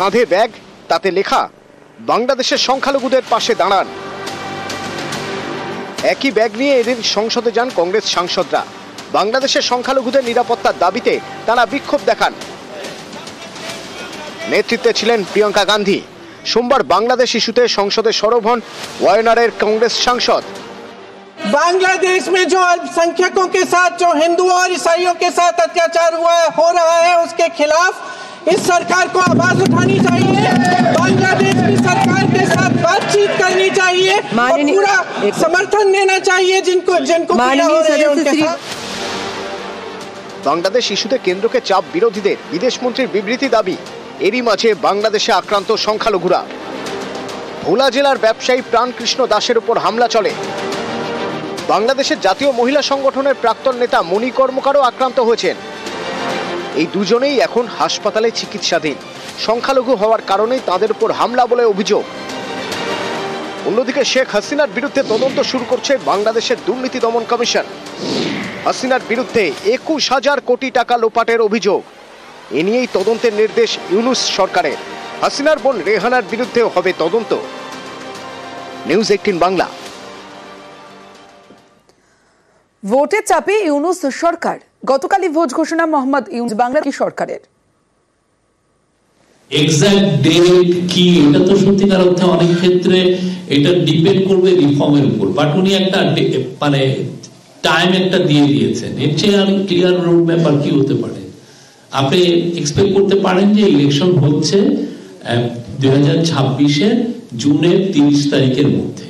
কাঁধে ব্যাগ, তাতে লেখা বাংলাদেশের সংখ্যালঘুদের পাশে দাঁড়ান। একই ব্যাগ নিয়ে এদিন সংসদে যান কংগ্রেস সাংসদরা। বাংলাদেশের সংখ্যালঘুদের নিরাপত্তার দাবিতে তারা বিক্ষোভ দেখান। নেতৃত্বে ছিলেন প্রিয়াঙ্কা গান্ধী। সোমবার বাংলাদেশ ইস্যুতে সংসদে সরব হন ওয়ায়নারের কংগ্রেস সাংসদ। बांग्लादेश में जो अल्पसंख्यकों के साथ जो हिंदुओं और ईसाइयों के साथ अत्याचार हो रहा है उसके खिलाफ इस सरकार को आवाज उठानी चाहिए। बांग्लादेश की सरकार के साथ बातचीत करनी चाहिए और पूरा समर्थन देना चाहिए जिनको पीड़ा हो रही है उनके साथ। বাংলাদেশ ইস্যুতে কেন্দ্রকে চাপ বিরোধীদের, বিদেশমন্ত্রীর বিবৃতি দাবি। এরই মাঝে বাংলাদেশে আক্রান্ত সংখ্যালঘুরা। ভোলা জেলার ব্যবসায়ী প্রাণকৃষ্ণ দাসের উপর হামলা চলে। বাংলাদেশের জাতীয় মহিলা সংগঠনের প্রাক্তন নেতা মণি কর্মকারও আক্রান্ত হয়েছেন। এই দুজনেই এখন হাসপাতালে চিকিৎসাধীন। সংখ্যালঘু হওয়ার কারণেই তাদের উপর হামলা বলে অভিযোগ। অন্যদিকে শেখ হাসিনার বিরুদ্ধে তদন্ত শুরু করছে বাংলাদেশের দুর্নীতি দমন কমিশন। হাসিনার বিরুদ্ধে 21,000 কোটি টাকা লোপাটের অভিযোগ। এ নিয়েই তদন্তের নির্দেশ ইউনূস সরকারের। হাসিনার বোন রেহানার বিরুদ্ধেও হবে তদন্ত। নিউজ 18 বাংলা। ভোটের চাপে ইউনূস সরকার। গতকালই ভোট ঘোষণা মোহাম্মদ ইউনূস বাংলাদেশ সরকারের। এক্সাক্ট ডেট কি এটা তো সত্যিকার অর্থে অনেক ক্ষেত্রে এটা ডিপেন্ড করবে রিফর্মের উপর, বাট উনি একটা মানে টাইম একটা দিয়ে দিয়েছেন। এর চেয়ে আর ক্লিয়ার রোড ম্যাপ আর কি হতে পারে? আপনি এক্সপেক্ট করতে পারেন যে ইলেকশন হচ্ছে 2026-এর জুনের 30 তারিখের মধ্যে।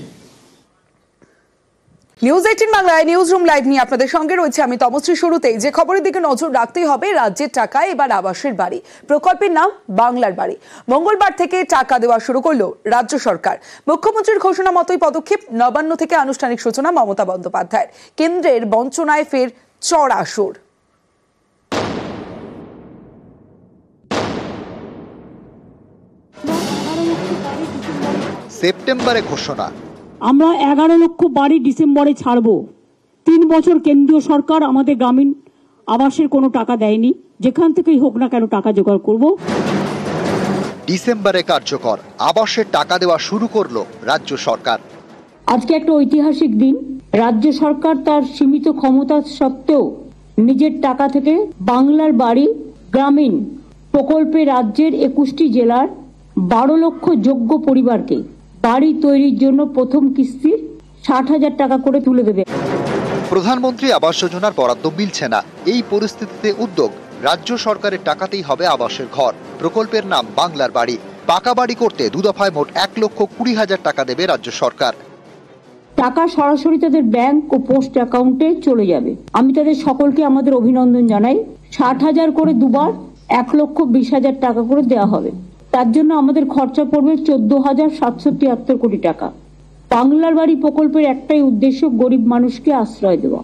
নিউজ 18 বাংলায় নিউজ রুম লাইভ নিয়ে আপনাদের সঙ্গে রয়েছে আমি তমশ্রী। শুরুতেই যে খবরের দিকে নজর রাখতেই হবে, রাজ্যের টাকায় এবার আবাসের বাড়ি। প্রকল্পের নাম বাংলার বাড়ি। মঙ্গলবার থেকে টাকা দেওয়া শুরু করলো রাজ্য সরকার। মুখ্যমন্ত্রীর ঘোষণা মতোই পদক্ষেপ। নবান্ন থেকে আনুষ্ঠানিক সূচনা মমতা বন্দ্যোপাধ্যায়ের। কেন্দ্রের বঞ্চনায় ফের চড়া সুর। সেপ্টেম্বরে ঘোষণা, আমরা 11 লক্ষ বাড়ি ডিসেম্বরে ছাড়বো। 3 বছর কেন্দ্রীয় সরকার আমাদের গ্রামীণ আবাসের কোনো টাকা দেয়নি। যেখান থেকেই হোক না কেন টাকা জোগাড় করব। ডিসেম্বরে কার্যকর। আবাসের টাকা দেওয়া শুরু করলো রাজ্য সরকার। আজকে একটা ঐতিহাসিক দিন। রাজ্য সরকার তার সীমিত ক্ষমতা সত্ত্বেও নিজের টাকা থেকে বাংলার বাড়ি গ্রামীণ প্রকল্পে রাজ্যের 21টি জেলার 12 লক্ষ যোগ্য পরিবারকে বাড়ি তৈরির জন্য প্রথম কিস্তির 60,000 টাকা করে তুলে দেবে। প্রধানমন্ত্রী আবাস যোজনার বরাদ্দ মিলছে না। এই পরিস্থিতিতে উদ্যোগ, রাজ্য সরকারের টাকাতেই হবে আবাসের ঘর। প্রকল্পের নাম বাংলার বাড়ি। পাকা বাড়ি করতে 2 দফায় মোট 1,20,000 টাকা দেবে রাজ্য সরকার। টাকা সরাসরি তাদের ব্যাংক ও পোস্ট অ্যাকাউন্টে চলে যাবে। আমি তাদের সকলকে আমাদের অভিনন্দন জানাই। 60,000 করে দুবার 1,20,000 টাকা করে দেওয়া হবে। তার জন্য আমাদের খরচা পড়বে 14,773 কোটি টাকা। বাংলার বাড়ি প্রকল্পের একটাই উদ্দেশ্য, গরিব মানুষকে আশ্রয় দেওয়া।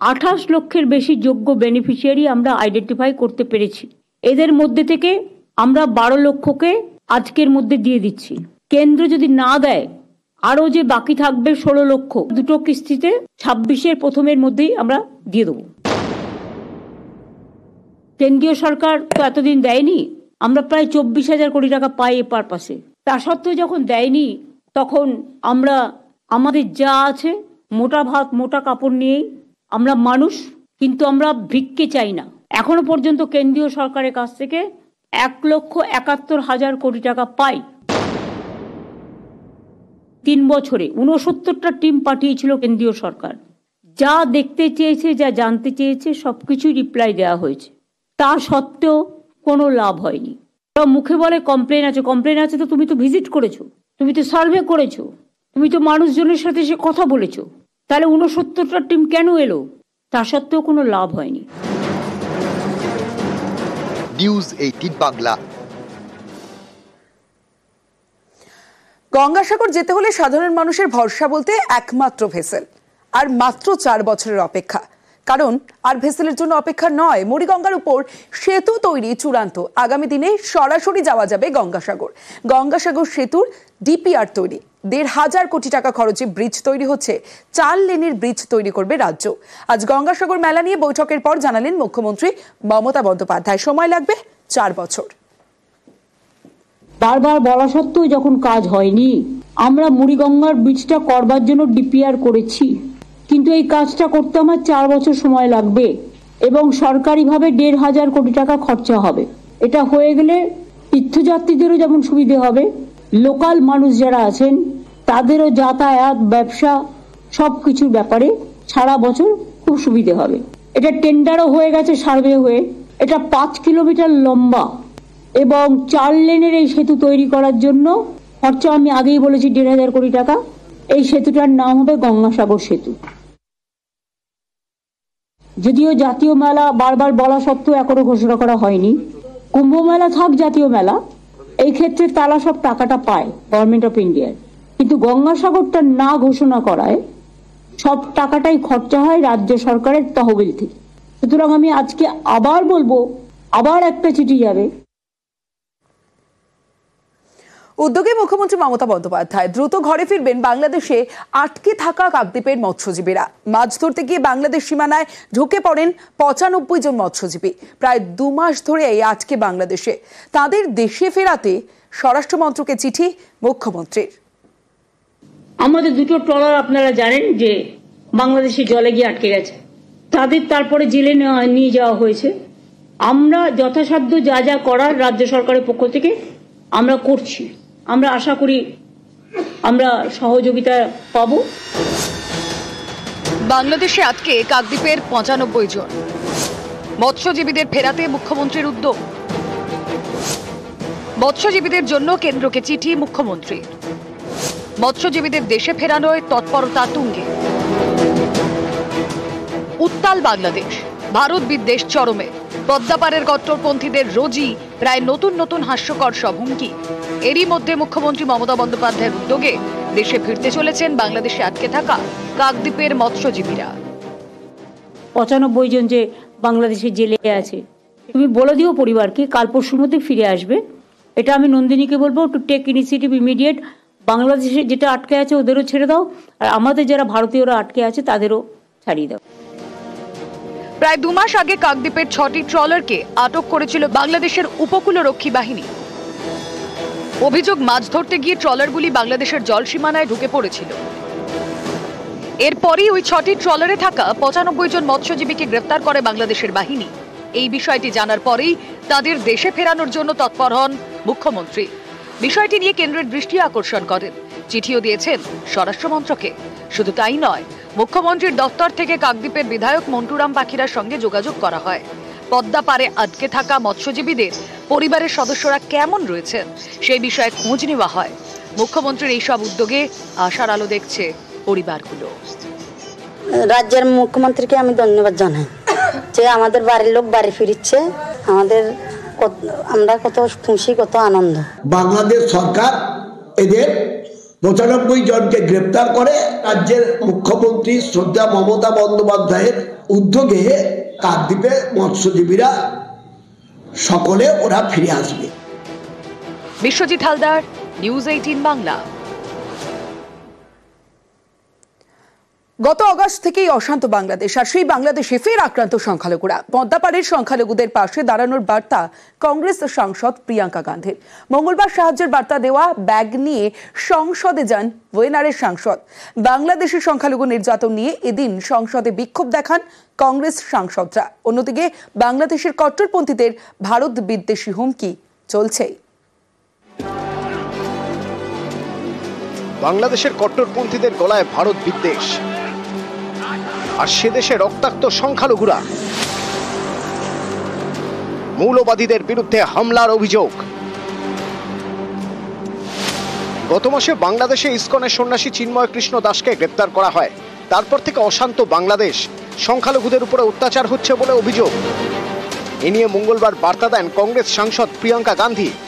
28 লক্ষের বেশি যোগ্য বেনিফিশিয়ারি আমরা আইডেন্টিফাই করতে পেরেছি। এদের মধ্যে থেকে আমরা 12 লক্ষকে আজকের মধ্যে দিয়ে দিচ্ছি। কেন্দ্র যদি না দেয় আরো যে বাকি থাকবে 16 লক্ষ, দুটো কিস্তিতে 26-এর প্রথমের মধ্যেই আমরা দিয়ে দেবো। কেন্দ্রীয় সরকার তো এতদিন দেয়নি। আমরা প্রায় 24,000 কোটি টাকা পাই এ পারপাসে। তা সত্ত্বেও যখন দেয়নি তখন আমরা আমাদের যা আছে মোটা ভাত মোটা কাপড় নিয়েই আমরা মানুষ, কিন্তু আমরা ভিক্ষে চাই না। এখনো পর্যন্ত কেন্দ্রীয় সরকারের কাছ থেকে 1,71,000 কোটি টাকা পাই। 3 বছরে 69টা টিম পাঠিয়েছিল কেন্দ্রীয় সরকার। যা দেখতে চেয়েছে, যা জানতে চেয়েছে সবকিছু রিপ্লাই দেওয়া হয়েছে। তা সত্ত্বেও কোনো লাভ হয়নি। মুখে বলে কমপ্লেন আছে, কমপ্লেন আছে তো তুমি তো ভিজিট করেছো, তুমি তো সার্ভে করেছো, তুমি তো মানুষজনের সাথে সে কথা বলেছো, তাহলে 69টা টিম কেন এলো? তা সত্ত্বেও কোনো লাভ হয়নি। নিউজ 18 বাংলা। গঙ্গাসাগর যেতে হলে সাধারণ মানুষের ভরসা বলতে একমাত্র ভেসেল। আর মাত্র 4 বছরের অপেক্ষা। কারণ আর ভেসেলের জন্য অপেক্ষা নয়, মুড়িগঙ্গার উপর সেতু তৈরি চূড়ান্ত। আগামী দিনে সরাসরি যাওয়া যাবে গঙ্গাসাগর। গঙ্গাসাগর সেতুর ডিপিআর তৈরি। 1,500 কোটি টাকা খরচে ব্রিজ তৈরি হচ্ছে। 4 লেনের ব্রিজ তৈরি করবে রাজ্য। আজ গঙ্গাসাগর মেলা নিয়ে বৈঠকের পর জানালেন মুখ্যমন্ত্রী মমতা বন্দ্যোপাধ্যায়, সময় লাগবে 4 বছর। বারবার বলা সত্ত্বেও যখন কাজ হয়নি, আমরা মুড়িগঙ্গার ব্রিজটা করবার জন্য ডিপিআর করেছি, কিন্তু এই কাজটা করতে আমার 4 বছর সময় লাগবে এবং সরকারিভাবে 1,500 কোটি টাকা খরচা হবে। এটা হয়ে গেলে তীর্থযাত্রীদেরও যেমন সুবিধে হবে, লোকাল মানুষ যারা আছেন তাদেরও যাতায়াত, ব্যবসা সবকিছুর ব্যাপারে সারা বছর খুব সুবিধে হবে। এটা টেন্ডারও হয়ে গেছে, সার্ভে হয়ে। এটা 5 কিলোমিটার লম্বা এবং 4 লেনের এই সেতু তৈরি করার জন্য খরচা আমি আগেই বলেছি 1,500 কোটি টাকা। এই সেতুটার নাম হবে গঙ্গাসাগর সেতু। যদিও জাতীয় মেলা বারবার বলা সত্ত্বেও এখনো ঘোষণা করা হয়নি। কুম্ভ মেলা থাক জাতীয় মেলা, এই ক্ষেত্রে তারা সব টাকাটা পায় গভর্নমেন্ট অফ ইন্ডিয়ার, কিন্তু গঙ্গাসাগরটা না ঘোষণা করায় সব টাকাটাই খরচা হয় রাজ্য সরকারের তহবিল থেকে। সুতরাং আমি আজকে আবার বলবো, আবার একটা চিঠি যাবে। উদ্যোগে মুখ্যমন্ত্রী মমতা বন্দ্যোপাধ্যায় দ্রুত ঘরে ফিরবেন বাংলাদেশে আটকে থাকা কাকদ্বীপের মৎস্যজীবীরা। মাছ ধরতে গিয়ে বাংলাদেশ সীমানায় ঢুকে পড়েন 95 জন মৎস্যজীবী। প্রায় 2 মাস ধরে এই আটকে বাংলাদেশে। তাদের দেশে ফেরাতে স্বরাষ্ট্র মন্ত্রকে চিঠি মুখ্যমন্ত্রীর। আমাদের 2টো ট্রলার আপনারা জানেন যে বাংলাদেশে জলে গিয়ে আটকে গেছে, তাদের তারপরে জেলে নিয়ে যাওয়া হয়েছে। আমরা যথাসাধ্য যা যা করার রাজ্য সরকারের পক্ষ থেকে আমরা করছি। আমরা আশা করি আমরা সহযোগিতা পাব। বাংলাদেশে আটকে কাকদ্বীপের 95 জন মৎস্যজীবীদের ফেরাতে মুখ্যমন্ত্রীর উদ্যোগ। মৎস্যজীবীদের জন্য কেন্দ্রকে চিঠি মুখ্যমন্ত্রীর। মৎস্যজীবীদের দেশে ফেরানোয় তৎপরতা তুঙ্গে। উত্তাল বাংলাদেশ, ভারত বিদ্বেষ চরমে। পদ্মাপাড়ের কট্টরপন্থীদের রোজই প্রায় নতুন নতুন হাস্যকর সব হুমকি। এরই মধ্যে মুখ্যমন্ত্রী মমতা বন্দ্যোপাধ্যায়ের উদ্যোগে দেশে ফিরতে চলেছেন বাংলাদেশে আটকে থাকা কাকদ্বীপের মৎস্যজীবীরা। 95 জন যে বাংলাদেশে জেলে আছে, তুমি বলে দিও পরিবারকে কাল পরশুর মধ্যে ফিরে আসবে। এটা আমি নন্দিনীকে বলবো, টু টেক ইনিশিয়েটিভ ইমিডিয়েট। বাংলাদেশে যেটা আটকে আছে ওদেরও ছেড়ে দাও, আর আমাদের যারা ভারতীয়রা আটকে আছে তাদেরও ছাড়িয়ে দাও। প্রায় 2 মাস আগে কাকদ্বীপের 6টি ট্রলারকে আটক করেছিল বাংলাদেশের উপকূলরক্ষী বাহিনী। অভিযোগ, মাছ ধরতে গিয়ে ট্রলারগুলি বাংলাদেশের জল সীমানায় ঢুকে পড়েছিল। এরপরই ওই 6টি ট্রলারে থাকা 95 জন মৎস্যজীবীকে গ্রেফতার করে বাংলাদেশের বাহিনী। এই বিষয়টি জানার পরেই তাদের দেশে ফেরানোর জন্য তৎপর হন মুখ্যমন্ত্রী। বিষয়টি নিয়ে কেন্দ্রের দৃষ্টি আকর্ষণ করেন, চিঠিও দিয়েছেন স্বরাষ্ট্রমন্ত্রকে। শুধু তাই নয়, মুখ্যমন্ত্রীর দপ্তর থেকে কাকদ্বীপের বিধায়ক মন্টুরাম পাখিরার সঙ্গে যোগাযোগ করা হয়। পদ্মা পাড়ে আটকে থাকা মৎস্যজীবীদের পরিবারের সদস্যরা কেমন রয়েছেন সেই বিষয়ে খোঁজ নেওয়া হয়। মুখ্যমন্ত্রীর এইসব উদ্যোগে আশার আলো দেখছে পরিবারগুলো। রাজ্যের মুখ্যমন্ত্রীকে আমি ধন্যবাদ জানাই যে আমাদের বাড়ির লোক বাড়ি ফিরছে। আমরা কত খুশি, কত আনন্দ। বাংলাদেশ সরকার এদের 95 জনকে গ্রেপ্তার করে রাজ্যের মুখ্যমন্ত্রী শ্রদ্ধা মমতা বন্দ্যোপাধ্যায়ের উদ্যোগে কাকদ্বীপে মৎস্যজীবীরা সকলে ওরা ফিরে আসবে। বিশ্বজিৎ হালদার, নিউজ 18 বাংলা। গত আগস্ট থেকেই অশান্ত বাংলাদেশ, আর সেই বাংলাদেশে ফের আক্রান্ত সংখ্যালঘুরা। পদ্মাপাড়ের সংখ্যালঘুদের পাশে দাঁড়ানোর বার্তা কংগ্রেস সাংসদ প্রিয়াঙ্কা গান্ধীর। মঙ্গলবার সাহায্যের বার্তা দেওয়া ব্যাগ নিয়ে সংসদে যান ওয়েনারের সাংসদ। বাংলাদেশের সংখ্যালঘু নির্যাতন নিয়ে এদিন সংসদে বিক্ষোভ দেখান কংগ্রেস সাংসদরা। অন্যদিকে বাংলাদেশের কট্টরপন্থীদের ভারত বিদ্বেষী হুমকি চলছে। বাংলাদেশের কট্টরপন্থীদের গলায় ভারত বিদ্বেষ, আর সে দেশে রক্তাক্ত সংখ্যালঘুরা। মৌলবাদীদের বিরুদ্ধে হামলার অভিযোগ। গত মাসে বাংলাদেশে ইসকনের সন্ন্যাসী চিন্ময় কৃষ্ণ দাসকে গ্রেপ্তার করা হয়। তারপর থেকে অশান্ত বাংলাদেশ, সংখ্যালঘুদের উপরে অত্যাচার হচ্ছে বলে অভিযোগ। এ নিয়ে মঙ্গলবার বার্তা দেন কংগ্রেস সাংসদ প্রিয়াঙ্কা গান্ধী।